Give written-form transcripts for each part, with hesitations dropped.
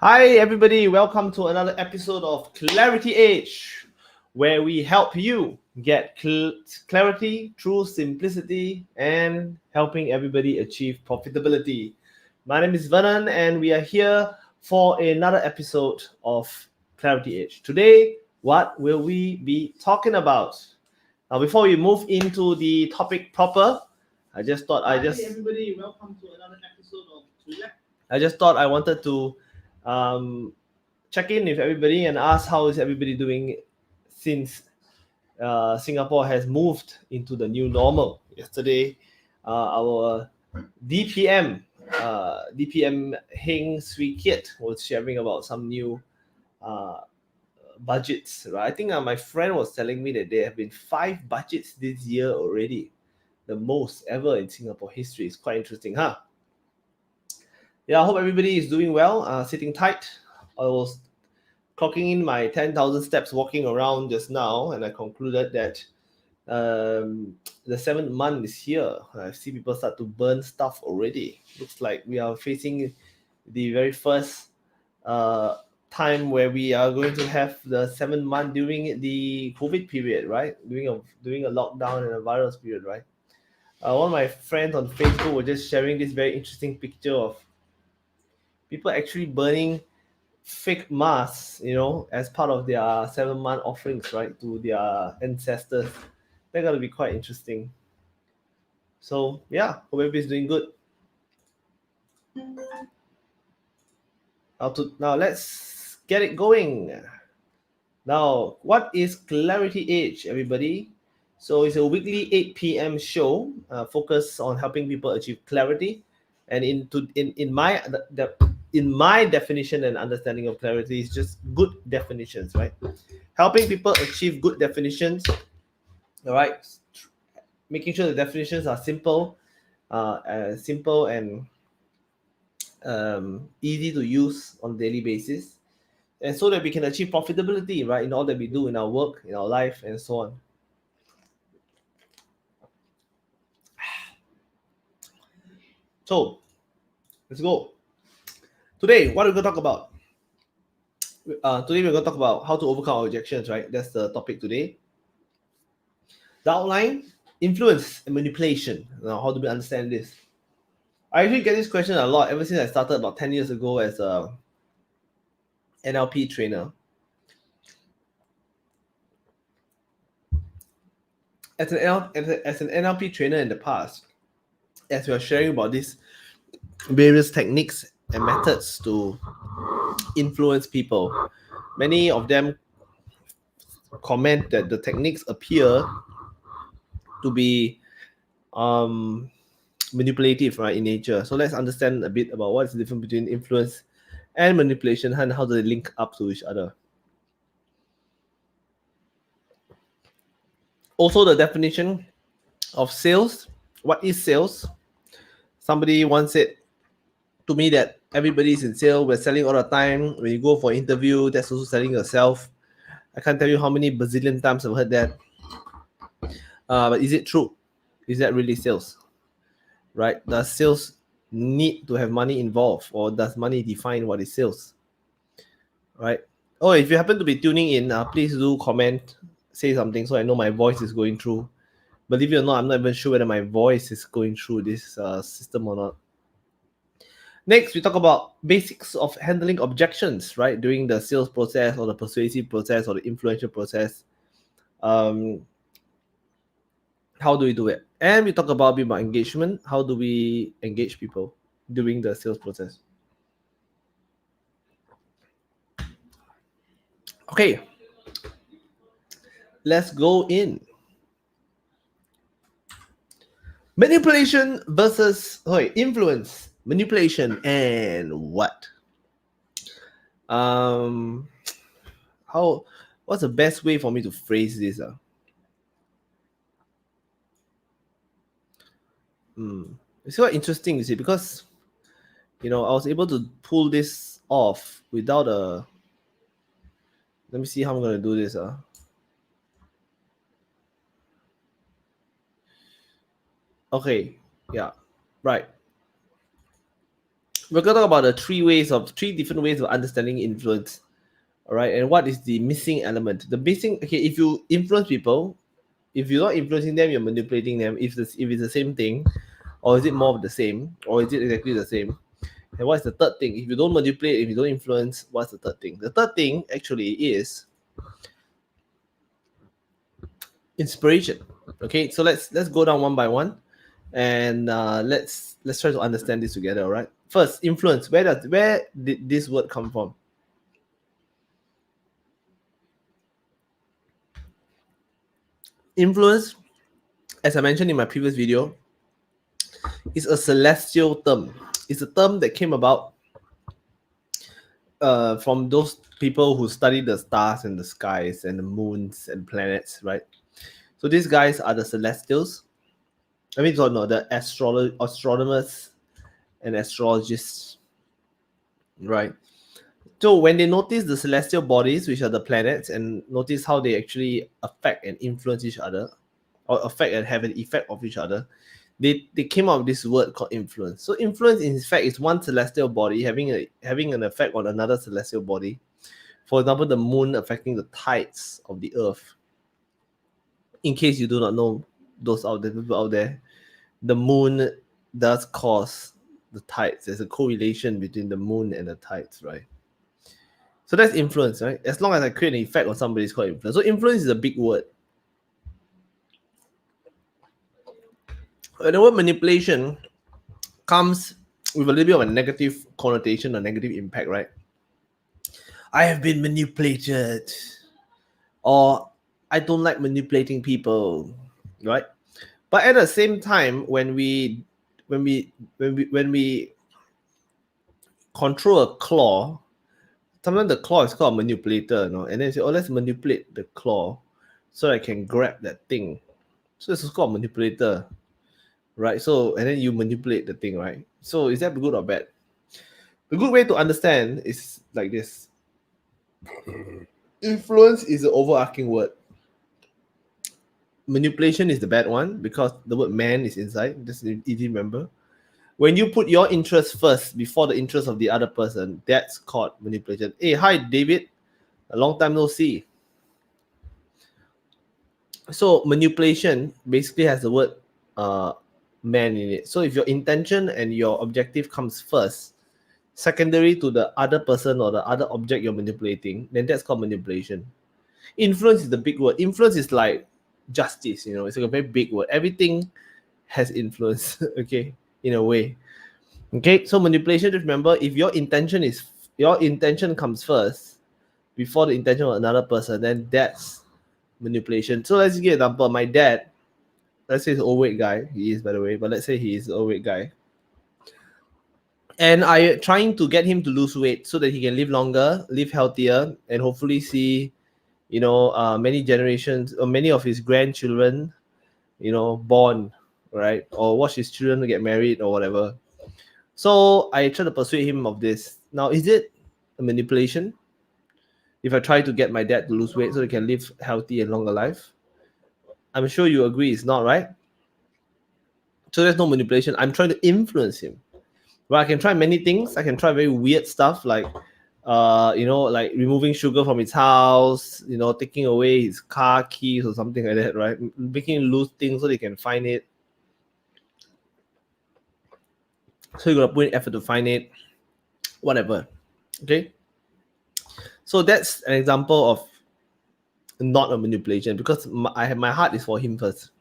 Hi, everybody. Welcome to another episode of Clarity Age, where we help you get clarity through simplicity and helping everybody achieve profitability. My name is Vernon, and we are here for another episode of Clarity Age. Today, what will we be talking about? Now, before we move into the topic proper, I just thought I just. Hi, everybody. Welcome to another episode of I just thought I wanted to check in with everybody and ask how is everybody doing since Singapore has moved into the new normal. Yesterday, our DPM Heng Swee Kiat was sharing about some new uh, budgets. Right? I think my friend was telling me that there have been 5 budgets this year already, the most ever in Singapore history. It's quite interesting, huh? Yeah, I hope everybody is doing well. Sitting tight. I was clocking in my 10,000 steps walking around just now, and I concluded that the 7th month is here. I see people start to burn stuff already. Looks like we are facing the very first time where we are going to have the 7th month during the COVID period, right? Doing a lockdown and a virus period, right? One of my friends on Facebook were just sharing this very interesting picture of people actually burning fake masks, as part of their 7-month offerings, right, to their ancestors. They're gonna be quite interesting. So yeah, hope everybody's doing good. Now let's get it going. Now, what is Clarity Age, everybody? So it's a weekly 8 p.m. show focused on helping people achieve clarity. And in my definition and understanding of clarity is just good definitions, right? Helping people achieve good definitions, all right? Making sure the definitions are simple and easy to use on a daily basis, and so that we can achieve profitability, right, in all that we do in our work, in our life, and so on. So let's go. Today, what are we going to talk about? Today we're going to talk about how to overcome our objections, right? That's the topic today. The outline: influence and manipulation. Now, how do we understand this? I actually get this question a lot ever since I started about 10 years ago as a NLP trainer. As an NLP trainer in the past, as we are sharing about these various techniques and methods to influence people, many of them comment that the techniques appear to be manipulative, right, in nature. So let's understand a bit about what's the difference between influence and manipulation and how do they link up to each other. Also, the definition of sales. What is sales? Somebody once said to me that everybody's in sales. We're selling all the time. When you go for an interview, that's also selling yourself. I can't tell you how many bazillion times I've heard that. But is it true? Is that really sales? Right? Does sales need to have money involved, or does money define what is sales? Right? Oh, if you happen to be tuning in, please do comment, say something so I know my voice is going through. Believe it or not, I'm not even sure whether my voice is going through this system or not. Next, we talk about basics of handling objections, right? During the sales process or the persuasive process or the influential process. How do we do it? And we talk about a bit about engagement. How do we engage people during the sales process? Okay, let's go in. Manipulation versus influence, manipulation, and what? What's the best way for me to phrase this? It's quite interesting, you see, because I was able to pull this off without a. Let me see how I'm gonna do this. Okay, yeah, right. we're gonna talk about the three different ways of understanding influence. All right, and what is the missing element? The missing, okay, if you influence people, if you're not influencing them, you're manipulating them. If it's the same thing, or is it more of the same, or is it exactly the same? And what's the third thing? If you don't manipulate, if you don't influence, what's the third thing? The third thing actually is inspiration. Okay, so let's go down one by one, and let's try to understand this together. All right. First, influence. Where did this word come from? Influence, as I mentioned in my previous video, is a celestial term. It's a term that came about from those people who study the stars and the skies and the moons and planets, right? So these guys are the celestials. I mean, no, the astronomers and astrologists, right? So when they notice the celestial bodies, which are the planets, and notice how they actually affect and influence each other, or affect and have an effect of each other, they came up with this word called influence. So influence, in fact, is one celestial body having an effect on another celestial body. For example, the moon affecting the tides of the earth. In case you do not know, those out there, people out there, the moon does cause the tides. There's a correlation between the moon and the tides, right? So that's influence, right? As long as I create an effect on somebody, it's called influence. So influence is a big word. And the word manipulation comes with a little bit of a negative connotation, a negative impact, right? I have been manipulated, or I don't like manipulating people, right? But at the same time, when we control a claw, sometimes the claw is called a manipulator, you know, and then you say, oh, let's manipulate the claw so I can grab that thing. So this is called manipulator, right? So, and then you manipulate the thing, right? So is that good or bad? The good way to understand is like this. Influence is the overarching word. Manipulation is the bad one because the word man is inside. Just easy remember. When you put your interest first before the interest of the other person, that's called manipulation. Hey, hi, David. A long time no see. So manipulation basically has the word man in it. So if your intention and your objective comes first, secondary to the other person or the other object you're manipulating, then that's called manipulation. Influence is the big word. Influence is like justice, you know, it's like a very big word. Everything has influence, okay, in a way. Okay, so manipulation, just remember, if your intention comes first before the intention of another person, then that's manipulation. So let's give an example. My dad, let's say he's an overweight guy. He is, by the way, but let's say he is an overweight guy. And I trying to get him to lose weight so that he can live longer, live healthier, and hopefully see, you know, many generations or many of his grandchildren, you know, born, right? Or watch his children get married or whatever. So I try to persuade him of this. Now, is it a manipulation? If I try to get my dad to lose weight so he can live healthy and longer life? I'm sure you agree it's not, right? So there's no manipulation. I'm trying to influence him. Well, I can try many things. I can try very weird stuff like you know, like removing sugar from his house, you know, taking away his car keys or something like that, right? Making him lose things so they can find it. So you gotta put in effort to find it, whatever. Okay. So that's an example of not a manipulation because my heart is for him first.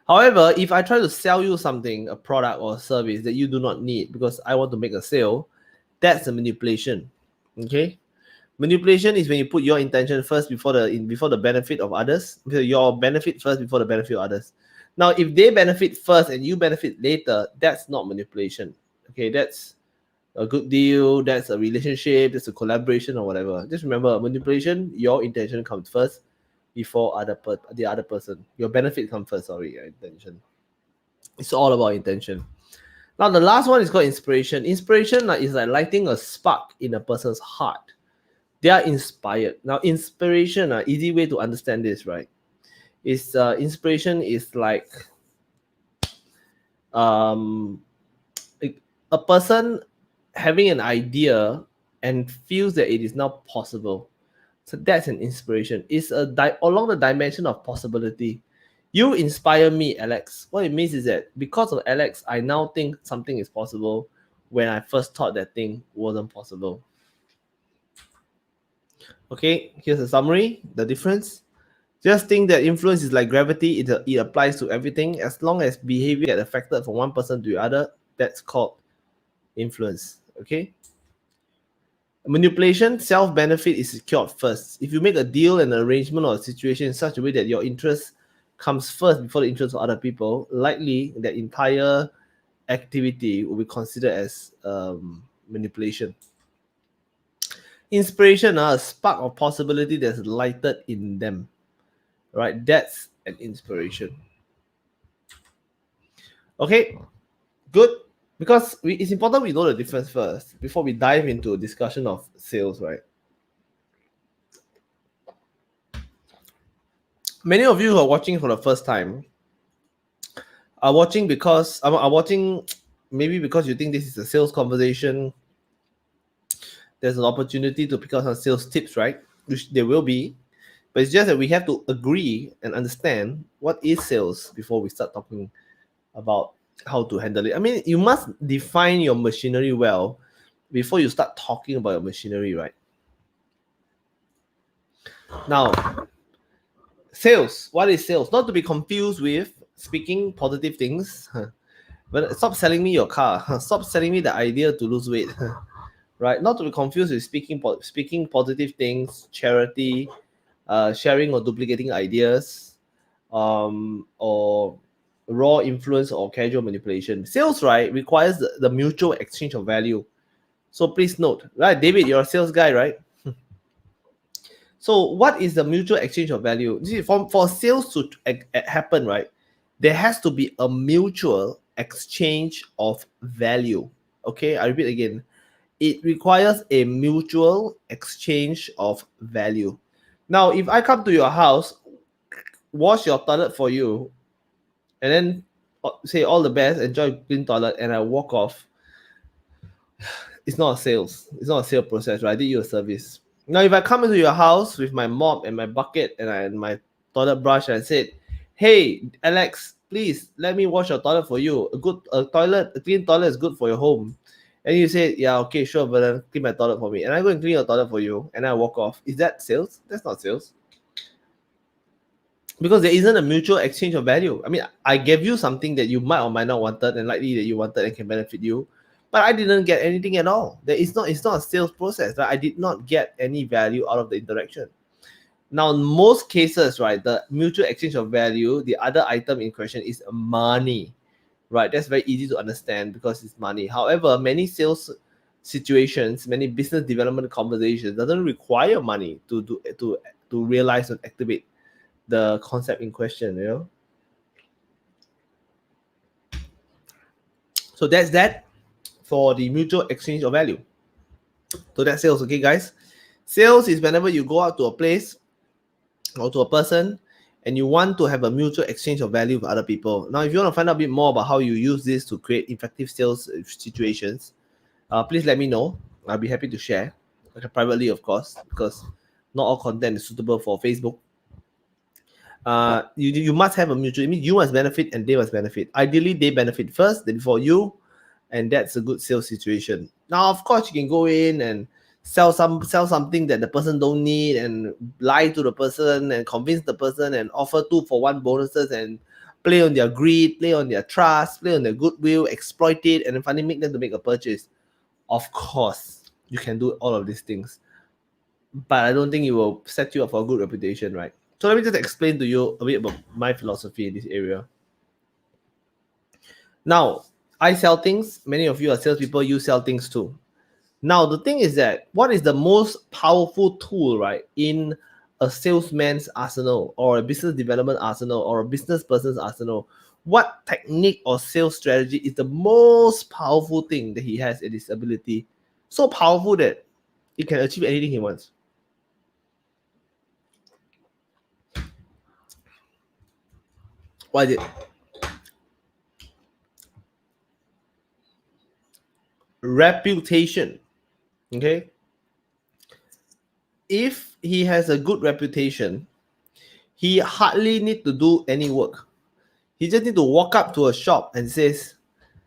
However, if I try to sell you something, a product or a service that you do not need because I want to make a sale, that's a manipulation. Okay. Manipulation is when you put your intention first before the benefit of others. Your benefit first before the benefit of others. Now, if they benefit first and you benefit later, that's not manipulation. Okay, that's a good deal. That's a relationship. That's a collaboration or whatever. Just remember, manipulation. Your intention comes first before the other person. Your benefit comes first. Sorry, your intention. It's all about intention. Now, the last one is called inspiration. Inspiration is like lighting a spark in a person's heart. They are inspired. Now, inspiration, easy way to understand this, right? Is inspiration is like A person having an idea and feels that it is now possible. So that's an inspiration. It's along the dimension of possibility. You inspire me, Alex. What it means is that because of Alex, I now think something is possible when I first thought that thing wasn't possible. Okay, here's a summary. The difference. Just think that influence is like gravity. It applies to everything. As long as behavior get affected from one person to the other, that's called influence. Okay. Manipulation, self benefit is secured first. If you make a deal, an arrangement, or a situation in such a way that your interest comes first before the interest of other people, likely that entire activity will be considered as manipulation. Inspiration, a spark of possibility that's lighted in them, right? That's an inspiration. Okay, good. Because it's important we know the difference first before we dive into a discussion of sales, right? Many of you who are watching for the first time are watching because are watching maybe because you think this is a sales conversation. There's an opportunity to pick up some sales tips, right? Which there will be, but it's just that we have to agree and understand what is sales before we start talking about how to handle it. I mean, you must define your machinery well before you start talking about your machinery, right? Now, sales. What is sales? Not to be confused with speaking positive things. But stop selling me your car. Stop selling me the idea to lose weight. Right? Not to be confused with speaking positive things, charity, sharing or duplicating ideas, or raw influence or casual manipulation. Sales, right, requires the mutual exchange of value. So please note, right, David, you're a sales guy, right? So what is the mutual exchange of value? You see, for sales to happen, right, there has to be a mutual exchange of value. Okay, I repeat again. It requires a mutual exchange of value. Now, if I come to your house, wash your toilet for you, and then say all the best, enjoy clean toilet, and I walk off, it's not a sales. It's not a sale process, right? I did you a service. Now, if I come into your house with my mop and my bucket and my toilet brush, and I said, "Hey, Alex, please let me wash your toilet for you. A clean toilet is good for your home." And you say, "Yeah, okay, sure, but then clean my toilet for me." And I go and clean your toilet for you, and I walk off. Is that sales? That's not sales, because there isn't a mutual exchange of value. I mean, I gave you something that you might or might not wanted, and likely that you wanted and can benefit you, but I didn't get anything at all. There is not. It's not a sales process. Right? I did not get any value out of the interaction. Now, in most cases, right, the mutual exchange of value, the other item in question is money. Right? That's very easy to understand because it's money. However, many sales situations, many business development conversations doesn't require money to realize and activate the concept in question, you know. So that's that for the mutual exchange of value. So that's sales, okay, guys. Sales is whenever you go out to a place or to a person and you want to have a mutual exchange of value with other people. Now, if you want to find out a bit more about how you use this to create effective sales situations, please let me know. I'll be happy to share, privately, of course, because not all content is suitable for Facebook. You must have a mutual. It means you must benefit and they must benefit. Ideally, they benefit first, then before you, and that's a good sales situation. Now, of course, you can go in and sell something that the person don't need and lie to the person and convince the person and offer 2-for-1 bonuses and play on their greed, play on their trust, play on their goodwill, exploit it, and then finally make them to make a purchase. Of course, you can do all of these things, but I don't think it will set you up for a good reputation, right? So let me just explain to you a bit about my philosophy in this area. Now, I sell things. Many of you are salespeople. You sell things too. Now, the thing is that what is the most powerful tool, right, in a salesman's arsenal or a business development arsenal or a business person's arsenal? What technique or sales strategy is the most powerful thing that he has in his ability? So powerful that he can achieve anything he wants. What is it? reputation. Okay, if he has a good reputation, he hardly need to do any work. He just need to walk up to a shop and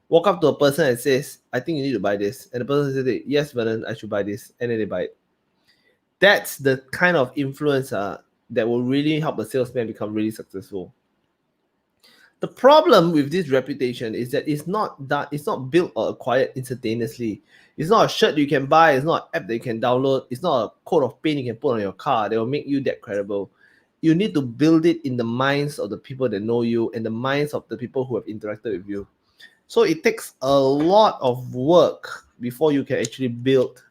walk up to a person and says, I think you need to buy this. And the person says, yes, Vernon, I should buy this. And then they buy it. That's the kind of influence that will really help a salesman become really successful. The problem with this reputation is that it's not built or acquired instantaneously. It's not a shirt you can buy, it's not an app that you can download, it's not a coat of paint you can put on your car that will make you that credible. You need to build it in the minds of the people that know you and the minds of the people who have interacted with you. So it takes a lot of work before you can actually build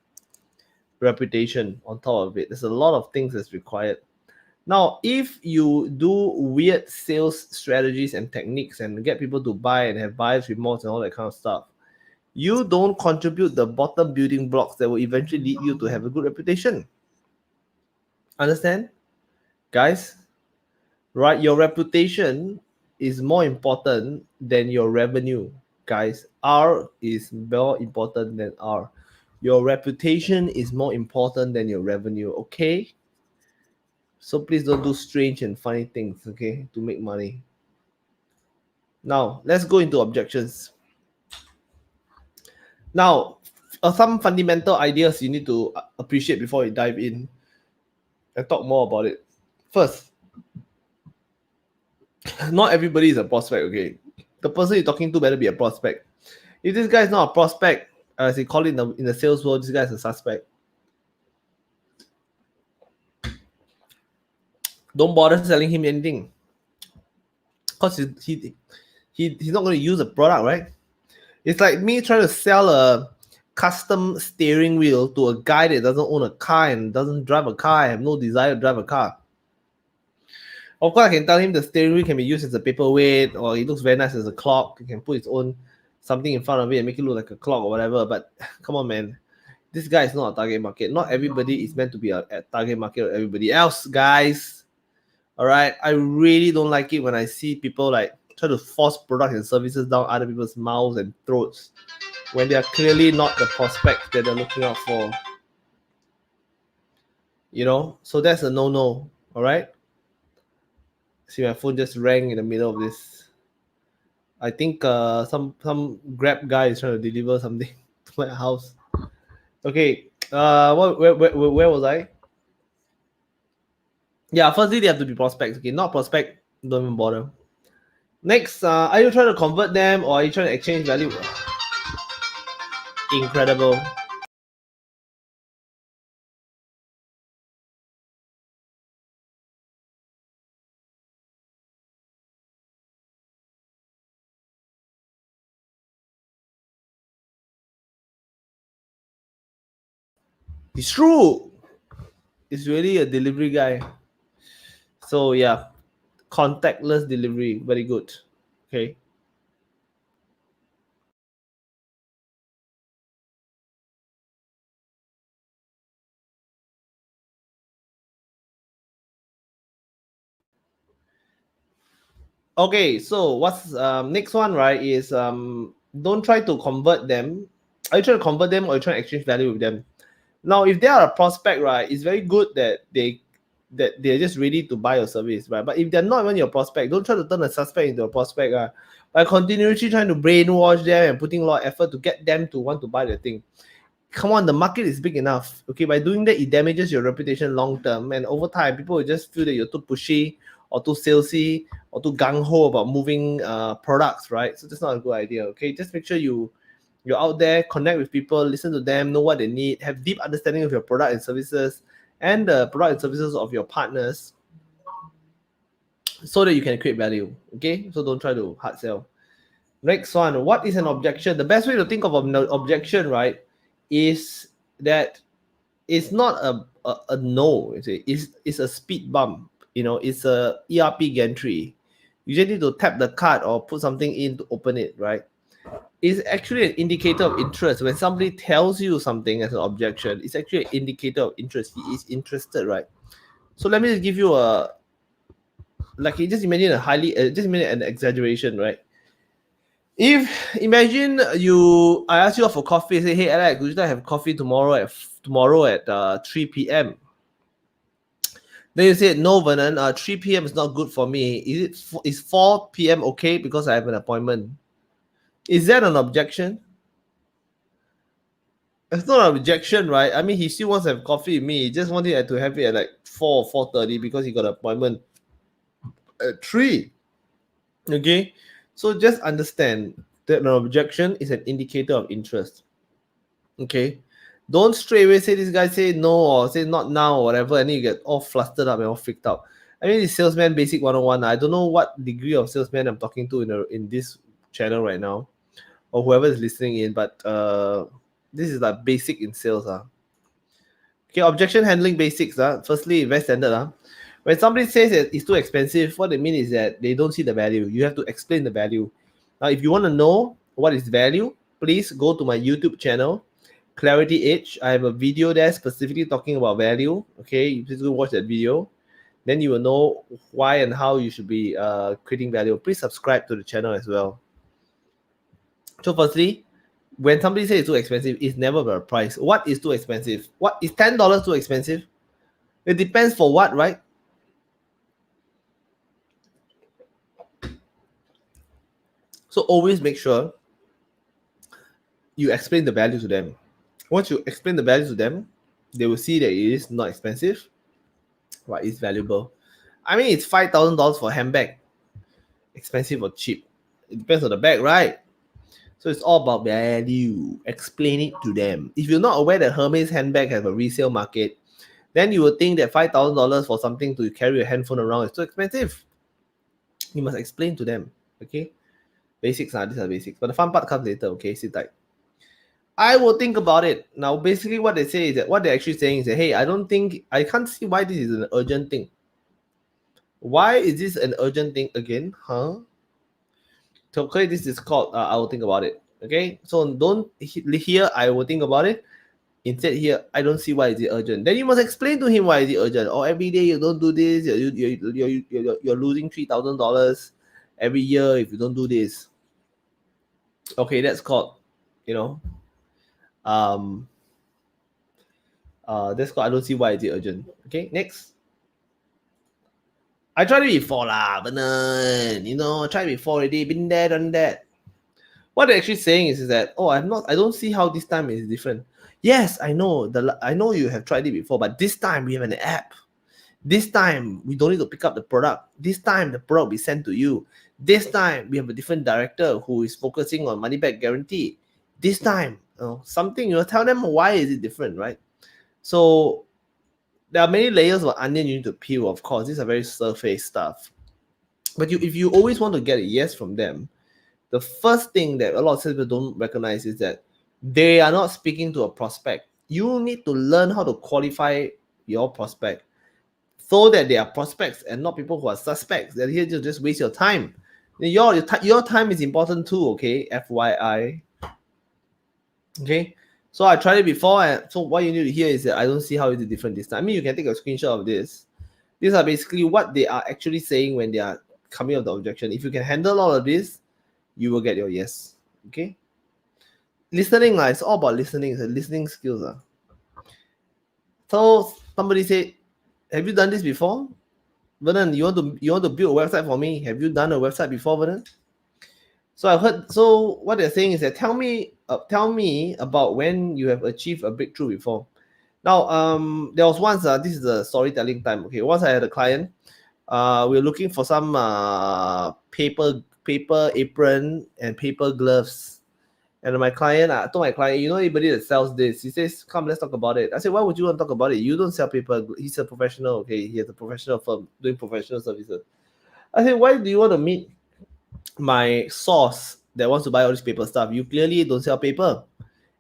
reputation on top of it. There's a lot of things that's required. Now, if you do weird sales strategies and techniques and get people to buy and have buyer's remorse and all that kind of stuff, you don't contribute the bottom building blocks that will eventually lead you to have a good reputation. Understand? Guys, right? Your reputation is more important than your revenue. Guys, R is more important than R. Your reputation is more important than your revenue, okay? So please don't do strange and funny things, okay, to make money. Now, let's go into objections. Now, some fundamental ideas you need to appreciate before you dive in and talk more about it. First, not everybody is a prospect, okay? The person you're talking to better be a prospect. If this guy is not a prospect, as they call it in the sales world, this guy is a suspect. Don't bother selling him anything. Because he's not going to use the product, right? It's like me trying to sell a custom steering wheel to a guy that doesn't own a car and doesn't drive a car. I have no desire to drive a car. Of course, I can tell him the steering wheel can be used as a paperweight, or it looks very nice as a clock. You can put its own something in front of it and make it look like a clock or whatever. But come on, man. This guy is not a target market. Not everybody is meant to be a target market or everybody else, guys. All right. I really don't like it when I see people like try to force products and services down other people's mouths and throats when they are clearly not the prospect that they're looking out for. You know, so that's a no-no. All right. See, my phone just rang in the middle of this. I think some Grab guy is trying to deliver something to my house. Okay. Where was I? Yeah, firstly they have to be prospects. Okay, not prospect, don't even bother. Next, are you trying to convert them or are you trying to exchange value? Incredible. It's true. It's really a delivery guy. So yeah, contactless delivery, very good. Okay. Okay, so what's next one, right? Is don't try to convert them. Are you trying to convert them or are you trying to exchange value with them? Now, if they are a prospect, right, it's very good that they're just ready to buy your service, right? But if they're not even your prospect, don't try to turn a suspect into a prospect, by continuously trying to brainwash them and putting a lot of effort to get them to want to buy the thing. Come on, the market is big enough. Okay, by doing that, it damages your reputation long term, and over time, people will just feel that you're too pushy or too salesy or too gung ho about moving products, right? So that's not a good idea. Okay, just make sure you're out there, connect with people, listen to them, know what they need, have deep understanding of your product and services and the product and services of your partners so that you can create value. Okay, so don't try to hard sell. Next one, what is an objection? The best way to think of an objection, right, is that it's not a no. It's a speed bump. You know, it's a ERP gantry. You just need to tap the card or put something in to open it, right? It's actually an indicator of interest. When somebody tells you something as an objection, it's actually an indicator of interest. He is interested, right? So let me just give you just imagine an exaggeration, right? If imagine I ask you out for coffee, say, hey Alex, would you like to have coffee tomorrow at 3 p.m. Then you said, no, Vernon, 3 p.m. is not good for me. Is 4 p.m. okay because I have an appointment? Is that an objection? It's not a rejection, right? I mean, he still wants to have coffee with me. He just wanted to have it at like 4 or 4:30 because he got an appointment at 3. Okay? So just understand that an objection is an indicator of interest. Okay? Don't straight away say this guy say no or say not now or whatever, and then you get all flustered up and all freaked out. I mean, it's salesman basic 101. I don't know what degree of salesman I'm talking to in this channel right now, or whoever is listening in, but this is like basic in sales. Okay, objection handling basics. Firstly, very standard. When somebody says that it's too expensive, what they mean is that they don't see the value. You have to explain the value. Now, if you want to know what is value, please go to my YouTube channel, Clarity Edge. I have a video there specifically talking about value. Okay, you please go watch that video. Then you will know why and how you should be creating value. Please subscribe to the channel as well. So firstly, when somebody says it's too expensive, it's never about the price. What is too expensive? What is $10 too expensive? It depends for what, right? So always make sure you explain the value to them. Once you explain the value to them, they will see that it is not expensive, but it's valuable. I mean, it's $5,000 for a handbag. Expensive or cheap? It depends on the bag, right? So it's all about value. Explain it to them. If you're not aware that Hermes handbag has a resale market, then you would think that $5,000 for something to carry a handphone around is too expensive. You must explain to them. Okay? Basics, these are basics. But the fun part comes later, okay? Sit tight. I will think about it. Now, basically what they say is that what they're actually saying is that, hey, I can't see why this is an urgent thing. Why is this an urgent thing again? So okay, this is called I will think about it. Okay, so don't here I will think about it. Instead here, I don't see why is it urgent. Then you must explain to him why is it urgent. Or every day you don't do this, you're losing $3,000 every year if you don't do this. Okay, that's called, that's called I don't see why is it urgent. Okay, next. I tried it before lah, Vernon. I tried before already, been there, done that. What they're actually saying is that, I don't see how this time is different. Yes, I know I know you have tried it before, but this time we have an app. This time we don't need to pick up the product. This time the product will be sent to you. This time we have a different director who is focusing on money back guarantee. This time, something, tell them why is it different, right? So there are many layers of onion you need to peel, of course. These are very surface stuff. But if you always want to get a yes from them, the first thing that a lot of people don't recognize is that they are not speaking to a prospect. You need to learn how to qualify your prospect so that they are prospects and not people who are suspects. They're here to just waste your time. Your time is important too, okay? FYI. Okay? So I tried it before, and so what you need to hear is that I don't see how it's different this time. I mean, you can take a screenshot of this. These are basically what they are actually saying when they are coming up with the objection. If you can handle all of this, you will get your yes. Okay? Listening, it's all about listening. It's a listening skills. So somebody said, have you done this before? Vernon, you want to build a website for me? Have you done a website before, Vernon? So I've heard. So what they're saying is that tell me about when you have achieved a breakthrough before. Now, there was once. This is a storytelling time. Okay, once I had a client. We were looking for some paper apron and paper gloves. And I told my client, anybody that sells this? He says, come, let's talk about it. I said, why would you want to talk about it? You don't sell paper. He's a professional. Okay, he has a professional firm doing professional services. I said, why do you want to meet my source that wants to buy all this paper stuff? You clearly don't sell paper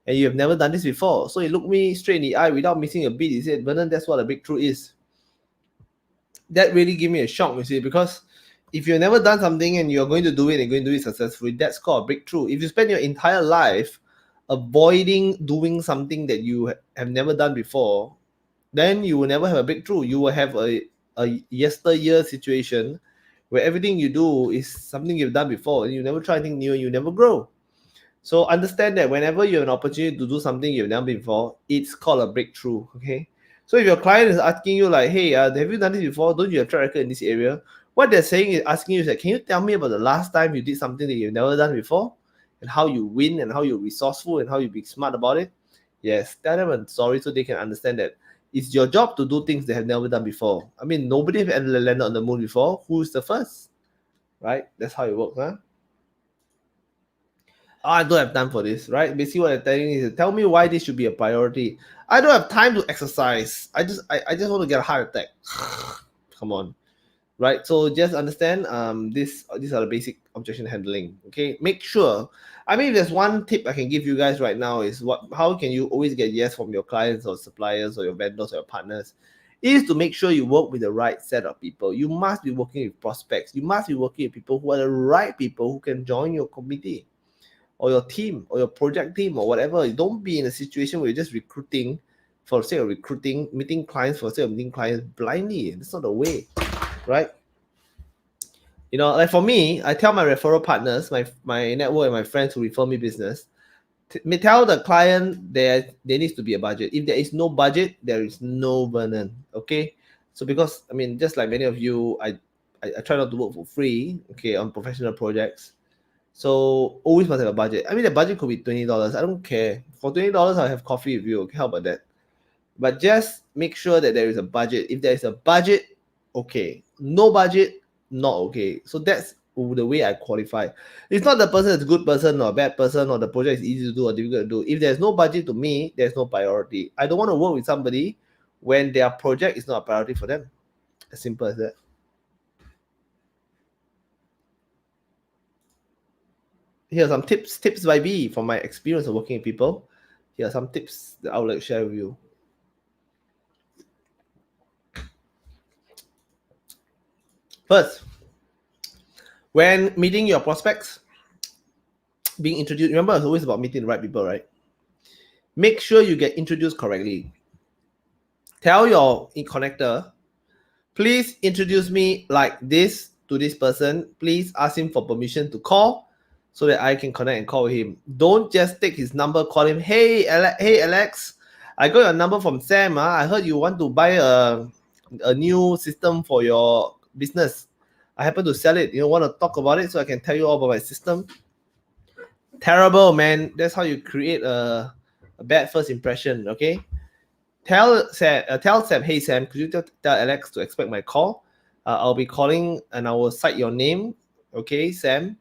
and you have never done this before. So he looked me straight in the eye without missing a beat. He said, Vernon, that's what a breakthrough is. That really gave me a shock, you see, because if you've never done something and you're going to do it and going to do it successfully, that's called a breakthrough. If you spend your entire life avoiding doing something that you have never done before, then you will never have a breakthrough. You will have a yesteryear situation where everything you do is something you've done before. You never try anything new, you never grow. So understand that whenever you have an opportunity to do something you've done before, it's called a breakthrough. Okay. So if your client is asking you like, hey, have you done this before? Don't you have track record in this area? What they're saying is asking you is like, can you tell me about the last time you did something that you've never done before, and how you win, and how you're resourceful, and how you be smart about it? Yes, tell them a story so they can understand that it's your job to do things they have never done before. I mean, nobody have landed on the moon before. Who's the first? Right? That's how it works, huh? Oh, I don't have time for this, right? Basically, what I'm telling you is tell me why this should be a priority. I don't have time to exercise. I just want to get a heart attack. Come on, right? So just understand. These are the basic objection handling. Okay, make sure. I mean, if there's one tip I can give you guys right now is how can you always get yes from your clients or suppliers or your vendors or your partners, is to make sure you work with the right set of people. You must be working with prospects. You must be working with people who are the right people who can join your committee or your team or your project team or whatever. You don't be in a situation where you're just recruiting for the sake of recruiting, meeting clients for the sake of meeting clients blindly. That's not the way, right? You know, like for me, I tell my referral partners, my network and my friends who refer me business, tell the client there needs to be a budget. If there is no budget, there is no burden. Okay. So because I mean, just like many of you, I try not to work for free, okay, on professional projects. So always must have a budget. I mean, the budget could be $20. I don't care. For $20, I'll have coffee with you. Okay, how about that? But just make sure that there is a budget. If there is a budget, okay. No budget, not okay. So that's the way I qualify. It's not the person is a good person or a bad person or the project is easy to do or difficult to do. If there's no budget to me, there's no priority. I don't want to work with somebody when their project is not a priority for them. As simple as that. Here are some tips by B from my experience of working with people. Here are some tips that I would like to share with you. First, when meeting your prospects, being introduced, remember it's always about meeting the right people, right? Make sure you get introduced correctly. Tell your connector, please introduce me like this to this person. Please ask him for permission to call so that I can connect and call him. Don't just take his number, call him, hey Alex, I got your number from Sam. I heard you want to buy a new system for your business. I happen to sell it. You want to talk about it so I can tell you all about my system? Terrible, man. That's how you create a bad first impression. Okay. Tell Sam, hey Sam, could you tell Alex to expect my call? I'll be calling and I will cite your name. Okay, Sam,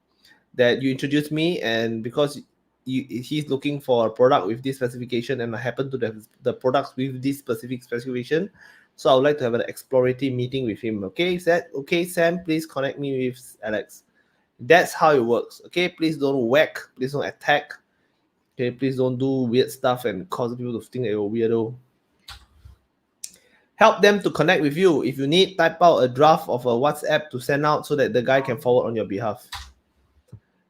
that you introduced me, and because he's looking for a product with this specification, and I happen to have the products with this specific specification, so I would like to have an exploratory meeting with him. Okay, Sam, please connect me with Alex. That's how it works. Okay, please don't whack, please don't attack. Okay, please don't do weird stuff and cause people to think that you're a weirdo. Help them to connect with you. If you need, type out a draft of a WhatsApp to send out so that the guy can forward on your behalf.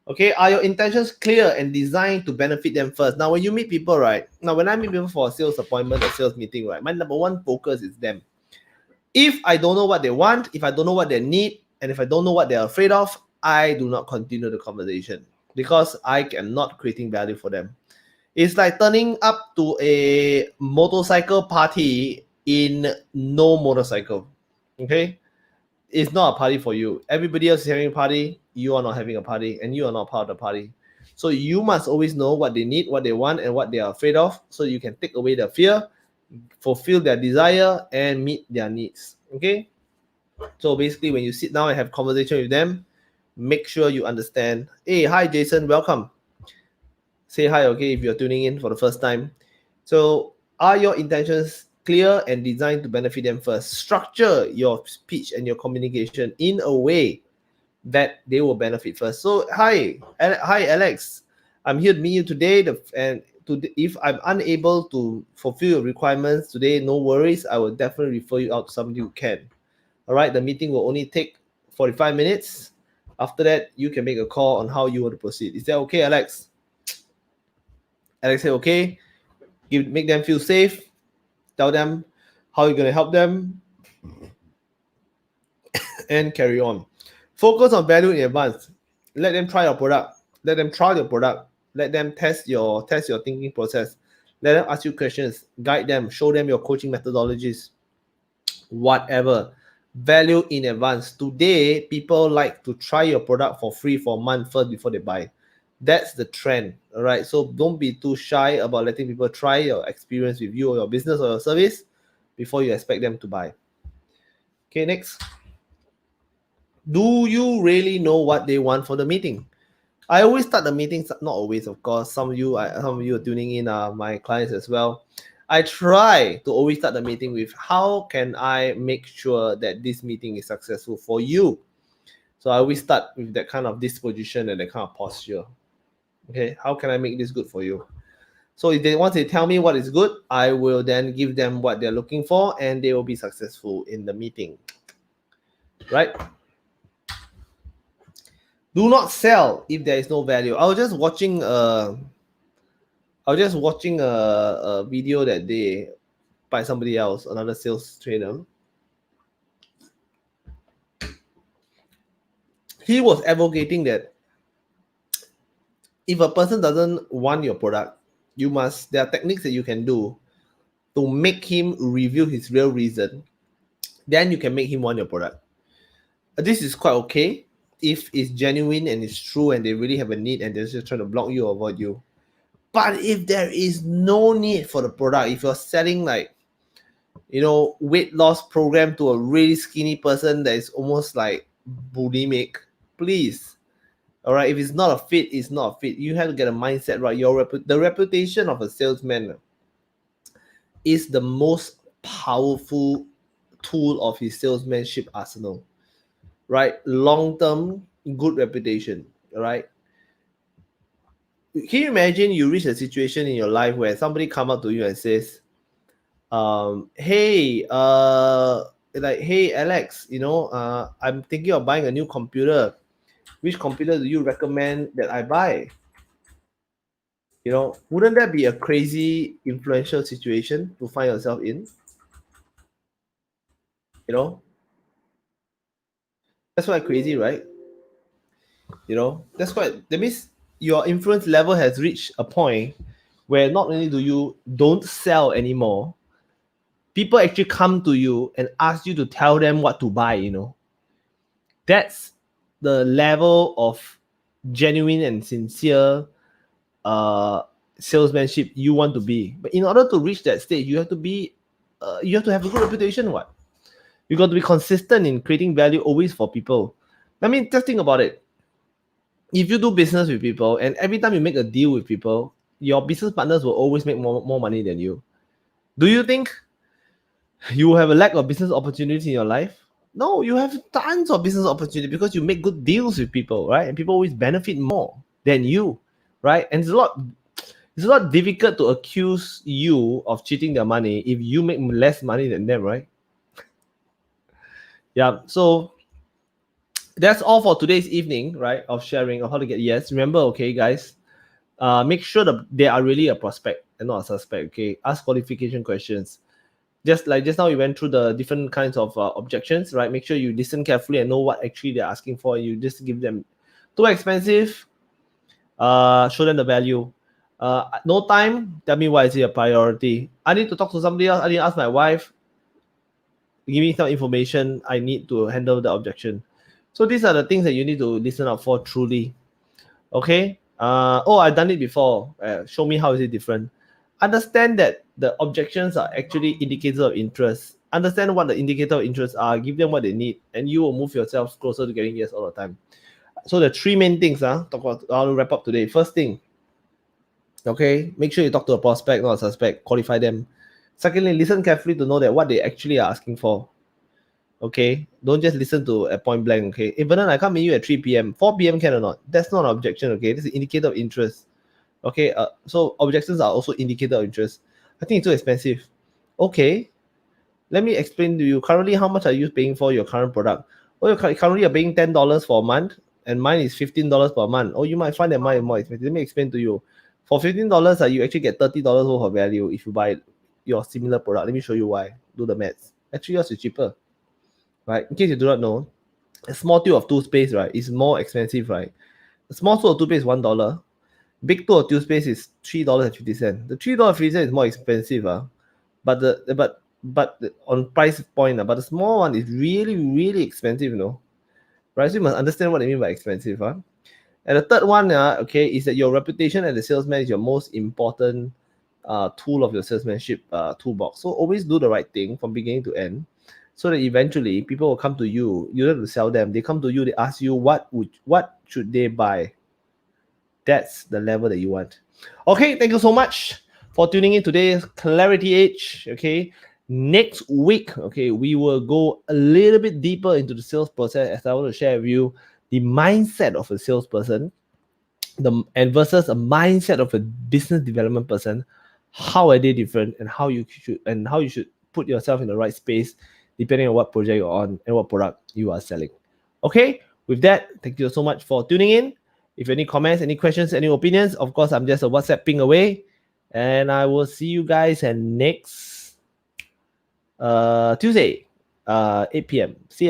Okay, are your intentions clear and designed to benefit them first? Now, when you meet people, right? Now, when I meet people for a sales appointment or sales meeting, right? My number one focus is them. If I don't know what they want, if I don't know what they need, and if I don't know what they're afraid of, I do not continue the conversation because I am not creating value for them. It's like turning up to a motorcycle party in no motorcycle. Okay, it's not a party for you. Everybody else is having a party. You are not having a party, and you are not part of the party. So you must always know what they need, what they want, and what they are afraid of, so you can take away the fear, fulfill their desire, and meet their needs. Okay. So basically, when you sit down and have conversation with them, make sure you understand. Hey, hi Jason, welcome. Say hi, okay, if you're tuning in for the first time. So, are your intentions clear and designed to benefit them first? Structure your speech and your communication in a way that they will benefit first. So, hi Alex, I'm here to meet you today. If I'm unable to fulfill your requirements today, no worries. I will definitely refer you out to somebody who can. All right, the meeting will only take 45 minutes. After that, you can make a call on how you want to proceed. Is that okay, Alex? Alex said, okay, make them feel safe. Tell them how you're going to help them and carry on. Focus on value in advance. Let them try your product. Let them try your product. Let them test your thinking process. Let them ask you questions. Guide them. Show them your coaching methodologies. Whatever. Value in advance. Today, people like to try your product for free for a month first before they buy. That's the trend. All right. So don't be too shy about letting people try your experience with you or your business or your service before you expect them to buy. Okay, next. Do you really know what they want for the meeting? I always start the meetings, not always, of course. Some of you are tuning in, my clients as well. I try to always start the meeting with how can I make sure that this meeting is successful for you. So I always start with that kind of disposition and that kind of posture. Okay, how can I make this good for you? So if once they tell me what is good, I will then give them what they're looking for, and they will be successful in the meeting. Right? Do not sell if there is no value. I was just watching a video that day by somebody else, another sales trainer. He was advocating that if a person doesn't want your product, there are techniques that you can do to make him reveal his real reason. Then you can make him want your product. This is quite okay if it's genuine and it's true and they really have a need and they're just trying to block you or avoid you. But if there is no need for the product, if you're selling like, weight loss program to a really skinny person that is almost like bulimic, please. All right, if it's not a fit, it's not a fit. You have to get a mindset right. The reputation of a salesman is the most powerful tool of his salesmanship arsenal, right? Long-term good reputation, right? Can you imagine you reach a situation in your life where somebody come up to you and says, hey, hey Alex, I'm thinking of buying a new computer. Which computer do you recommend that I buy? Wouldn't that be a crazy influential situation to find yourself in? That's why crazy, right? That means your influence level has reached a point where not only do you don't sell anymore, people actually come to you and ask you to tell them what to buy. That's the level of genuine and sincere salesmanship you want to be. But in order to reach that stage, you have to have a good reputation. You got to be consistent in creating value always for people. I mean, just think about it. If you do business with people and every time you make a deal with people, your business partners will always make more money than you. Do you think you will have a lack of business opportunities in your life? No, you have tons of business opportunity because you make good deals with people, right? And people always benefit more than you, right? And it's a lot difficult to accuse you of cheating their money if you make less money than them, right? Yeah. So that's all for today's evening, right? Of sharing of how to get yes. Remember, okay, guys, make sure that they are really a prospect and not a suspect. Okay, ask qualification questions. Just like just now, we went through the different kinds of objections, right? Make sure you listen carefully and know what actually they're asking for. You just give them too expensive. Show them the value. No time. Tell me why is it a priority. I need to talk to somebody else. I need to ask my wife. Give me some information. I need to handle the objection. So these are the things that you need to listen out for truly. Okay. I've done it before. Show me how is it different. Understand that the objections are actually indicators of interest. Understand what the indicator of interest are. Give them what they need, and you will move yourself closer to getting yes all the time. So the three main things. I'll wrap up today. First thing. Okay, make sure you talk to a prospect, not a suspect. Qualify them. Secondly, listen carefully to know that what they actually are asking for. Okay, don't just listen to a point blank. Okay, hey, Vernon, I can't meet you at 3 p.m. 4 p.m. can or not? That's not an objection. Okay, this is an indicator of interest. Okay, so objections are also indicator of interest. I think it's too expensive. Okay, let me explain to you. Currently, how much are you paying for your current product? You're currently paying $10 for a month, and mine is $15 per month. You might find that mine is more expensive. Let me explain to you. For $15, you actually get $30 worth of value if you buy your similar product. Let me show you why. Do the maths. Actually, yours is cheaper. Right? In case you do not know, A small tube of toothpaste, right, is more expensive, right? A small tube of toothpaste is $1. Big tube of toothpaste is $3.50. The $3.50 is more expensive, but on price point, but the small one is really, really expensive, right? So you must understand what I mean by expensive, And the third one, okay, is that your reputation as a salesman is your most important tool of your salesmanship toolbox. So always do the right thing from beginning to end, so that eventually people will come to you. You don't have to sell them. They come to you. They ask you what should they buy. That's the level that you want. Okay, thank you so much for tuning in today's Clarity Age. Okay, next week, okay, we will go a little bit deeper into the sales process, as I want to share with you the mindset of a salesperson, and versus a mindset of a business development person. How are they different, and how you should put yourself in the right space depending on what project you're on and what product you are selling. Okay, with that, thank you so much for tuning in. If any comments, any questions, any opinions, of course, I'm just a WhatsApp ping away. And I will see you guys next Tuesday, 8 p.m. See ya.